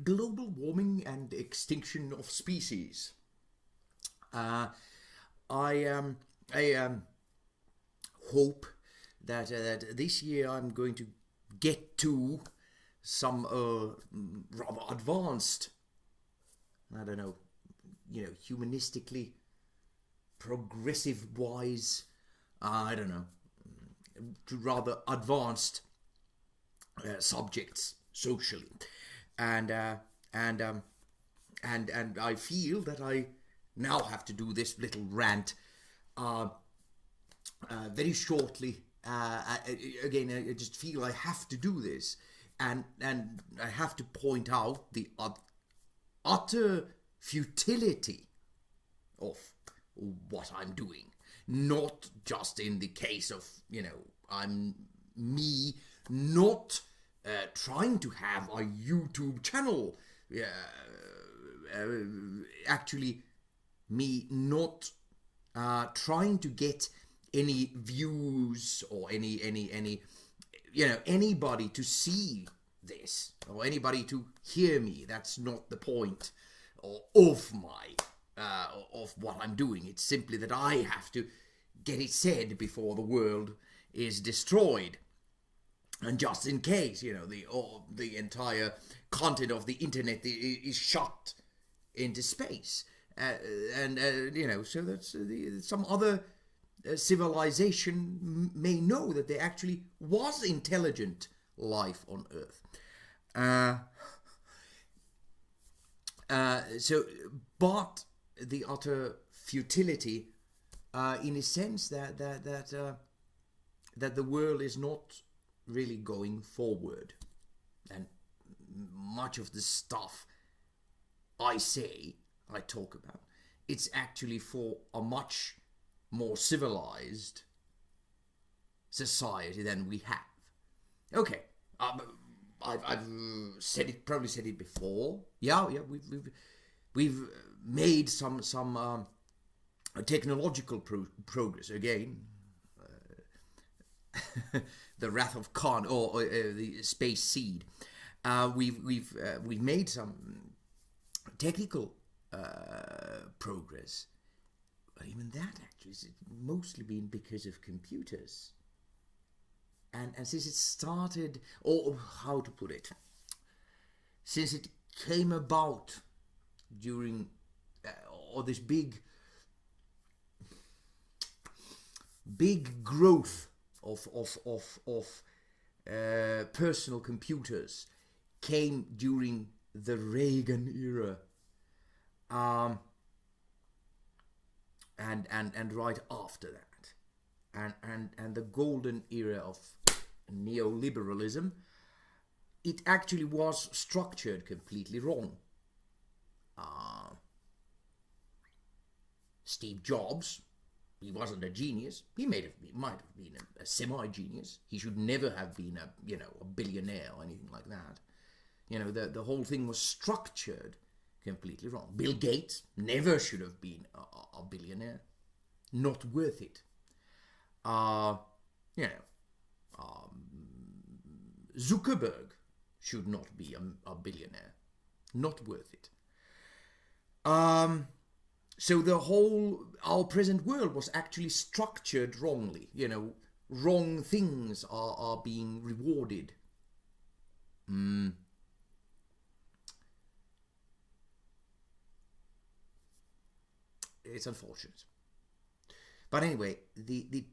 global warming and extinction of species. Uh, I hope that this year I'm going to get to some rather advanced, I don't know, humanistically progressive wise, I don't know, to rather advanced subjects socially, and and um, and I feel that I now have to do this little rant uh, very shortly. Again, I just feel I have to do this, and I have to point out the utter futility of what I'm doing. Not just in the case of, I'm me not trying to have a YouTube channel. Actually, me not trying to get any views or any anybody to see this or anybody to hear me. That's not the point of my of what I'm doing. It's simply that I have to get it said before the world is destroyed. And just in case, the entire content of the internet is shot into space, so that's some other civilization may know that there actually was intelligent life on Earth. But the utter futility, in a sense that the world is not really going forward, and much of the stuff I talk about, it's actually for a much more civilized society than we have. Okay, I've probably said it before. Yeah, we've made some technological progress again. The Wrath of Khan, or the Space Seed. We've made some technical progress, but even that actually has mostly been because of computers. And since it started, or how to put it, since it came about during or this big growth of personal computers came during the Reagan era, and right after that, and the golden era of neoliberalism. It actually was structured completely wrong. Steve Jobs, he wasn't a genius. He might have been a semi-genius. He should never have been a billionaire or anything like that. The whole thing was structured completely wrong. Bill Gates never should have been a billionaire. Not worth it. Zuckerberg should not be a billionaire. Not worth it. So our present world was actually structured wrongly. Wrong things are being rewarded. It's unfortunate. But anyway, the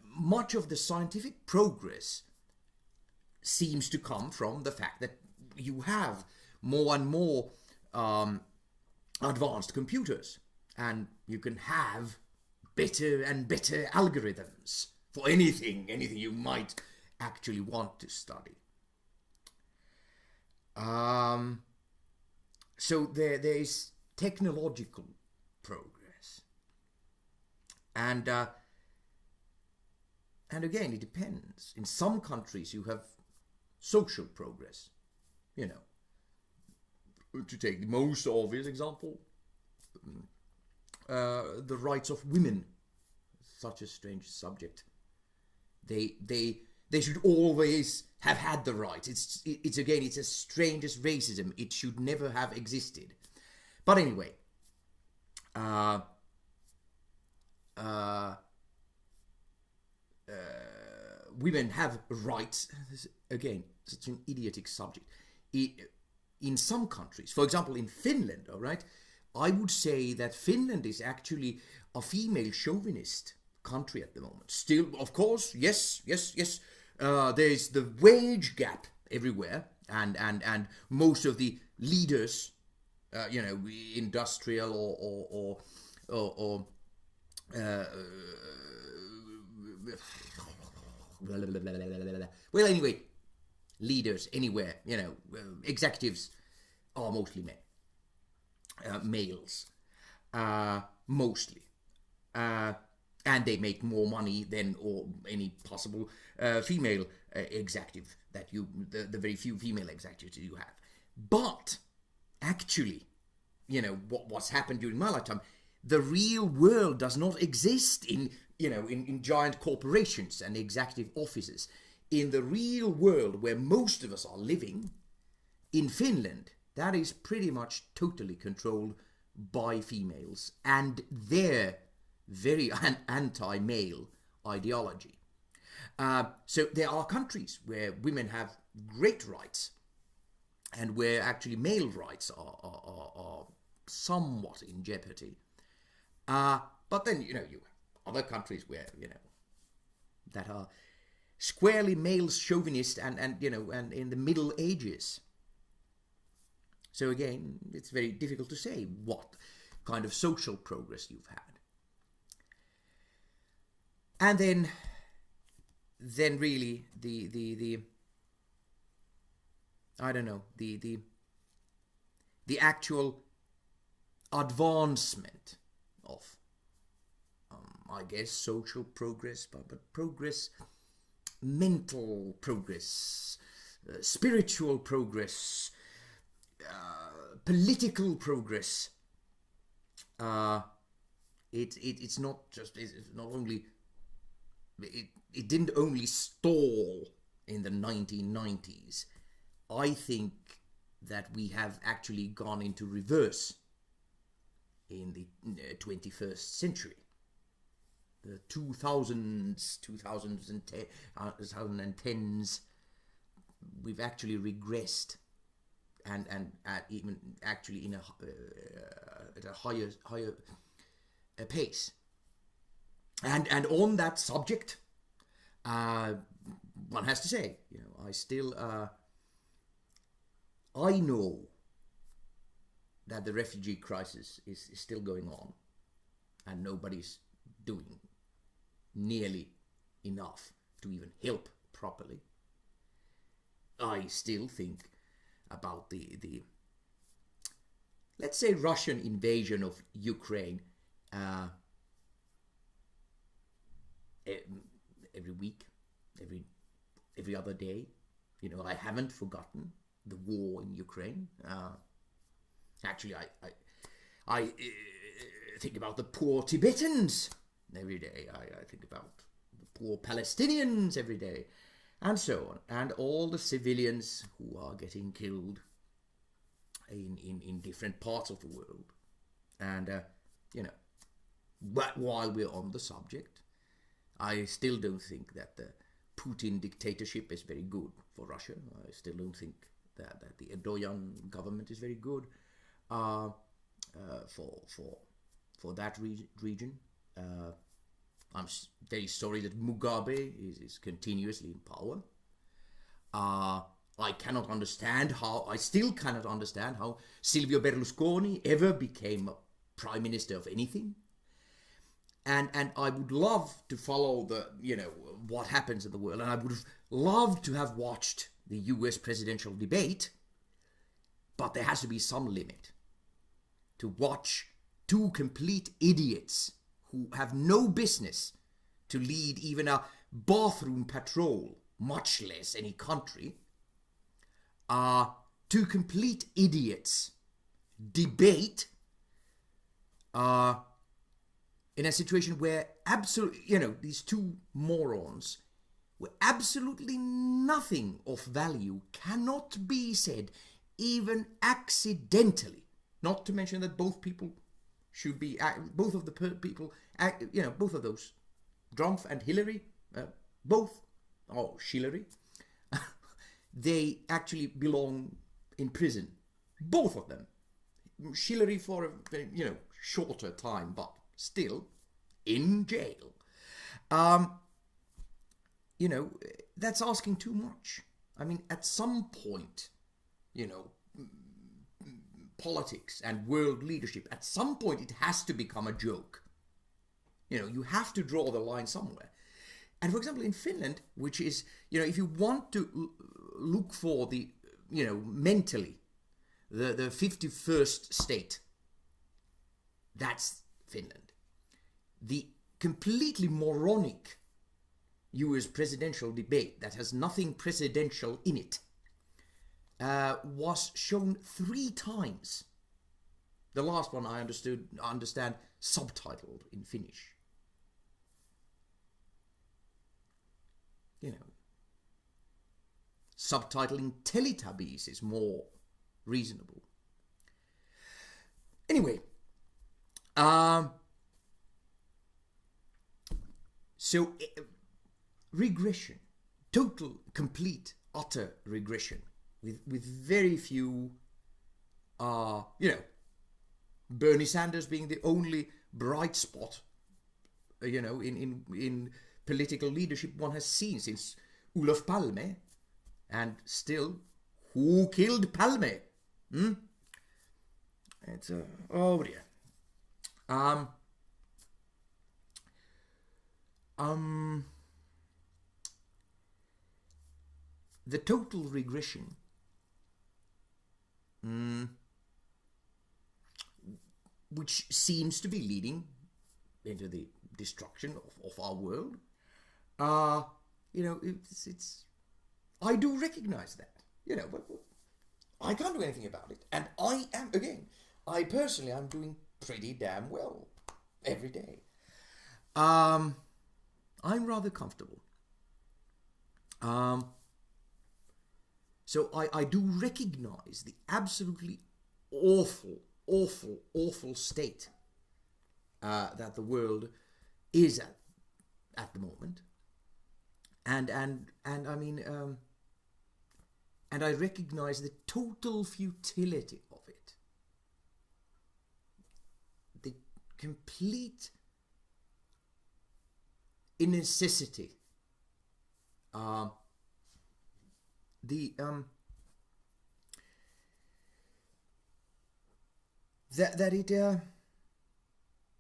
much of the scientific progress seems to come from the fact that you have more and more advanced computers, and you can have better and better algorithms for anything you might actually want to study. So there is technological progress, and again, it depends. In some countries, you have social progress. To take the most obvious example, the rights of women, such a strange subject. They they should always have had the right. It's again, it's as strange as racism. It should never have existed. But anyway, women have rights. Again, such an idiotic subject. In some countries, for example, in Finland, all right, I would say that Finland is actually a female chauvinist country at the moment. Still, of course, yes. There's the wage gap everywhere, and most of the leaders, industrial or well, anyway, leaders anywhere, executives are mostly men, males, mostly, and they make more money than or any possible female executive that the very few female executives you have. But actually, what's happened during my lifetime, the real world does not exist in giant corporations and executive offices. In the real world where most of us are living, in Finland, that is pretty much totally controlled by females and their very anti-male ideology. So there are countries where women have great rights and where actually male rights are somewhat in jeopardy. But then, you have other countries where, that are squarely male chauvinist and in the Middle Ages. So again, it's very difficult to say what kind of social progress you've had. And then really the I don't know, the actual advancement of I guess social progress, but progress, mental progress, spiritual progress, political progress. It's not just, it's not only, it didn't only stall in the 1990s. I think that we have actually gone into reverse in the 21st century. The 2010s, we've actually regressed, and even actually in at a higher pace. And on that subject, one has to say, I still I know that the refugee crisis is still going on, and nobody's doing nearly enough to even help properly. I still think about the let's say Russian invasion of Ukraine every week, every other day. I haven't forgotten the war in Ukraine. Actually, I think about the poor Tibetans every day. I think about the poor Palestinians every day, and so on, and all the civilians who are getting killed in different parts of the world. And but while we're on the subject, I still don't think that the Putin dictatorship is very good for Russia. I still don't think that the Erdogan government is very good for that region. I'm very sorry that Mugabe is continuously in power. I still cannot understand how Silvio Berlusconi ever became a prime minister of anything. And I would love to follow what happens in the world, and I would have loved to have watched the US presidential debate, but there has to be some limit to watch two complete idiots who have no business to lead even a bathroom patrol, much less any country. Two complete idiots debate in a situation where absolutely, these two morons where absolutely nothing of value cannot be said, even accidentally. Not to mention that both people should be, both of the people, both of those, Drumpf and Hillary, both, or Schillery, they actually belong in prison. Both of them. Schillery for a shorter time, but still in jail. That's asking too much. I mean, at some point, politics and world leadership, at some point it has to become a joke. You have to draw the line somewhere. And for example, in Finland, which is, if you want to look for the, mentally, the 51st state, that's Finland. The completely moronic US presidential debate that has nothing presidential in it was shown 3 times. The last one I understand subtitled in Finnish. Subtitling Teletubbies is more reasonable. Anyway, so regression, total, complete, utter regression, with very few, Bernie Sanders being the only bright spot, in political leadership one has seen since Olof Palme, and still, who killed Palme? It's oh dear. The total regression, which seems to be leading into the destruction of our world, it's I do recognize that, but I can't do anything about it, and I personally am doing pretty damn well every day. I'm rather comfortable. So I do recognize the absolutely awful state that the world is at the moment, and I mean, and I recognize the total futility of it, the complete innecessity,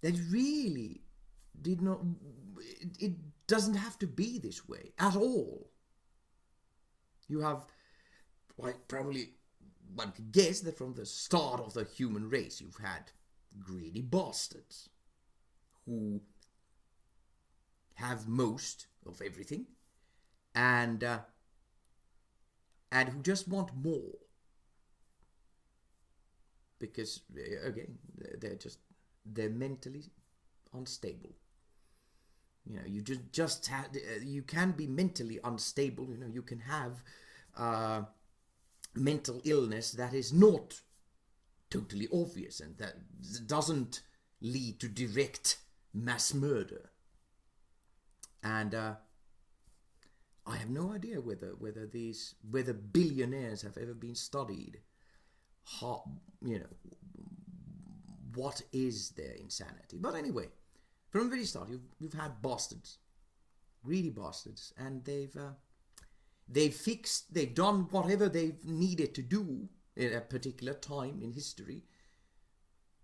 that really did not. It doesn't have to be this way at all. You have, probably one could guess that from the start of the human race, you've had greedy bastards who have most of everything, and who just want more, because again they're mentally unstable. You just have, you can be mentally unstable. You can have mental illness that is not totally obvious and that doesn't lead to direct mass murder. And I have no idea whether billionaires have ever been studied. What is their insanity? But anyway, from the very start, you've had bastards, greedy bastards, and they've done whatever they've needed to do in a particular time in history,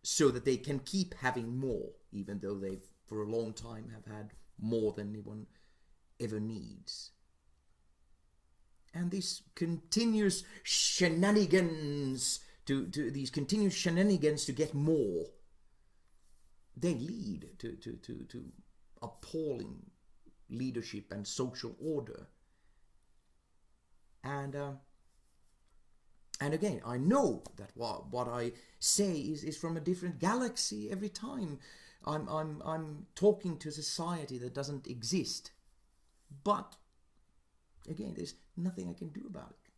so that they can keep having more, even though they've for a long time have had more than anyone ever needs. And these continuous shenanigans to get more, they lead to appalling leadership and social order. And again, I know that what I say is from a different galaxy every time. I'm talking to a society that doesn't exist. But Again, there's nothing I can do about it.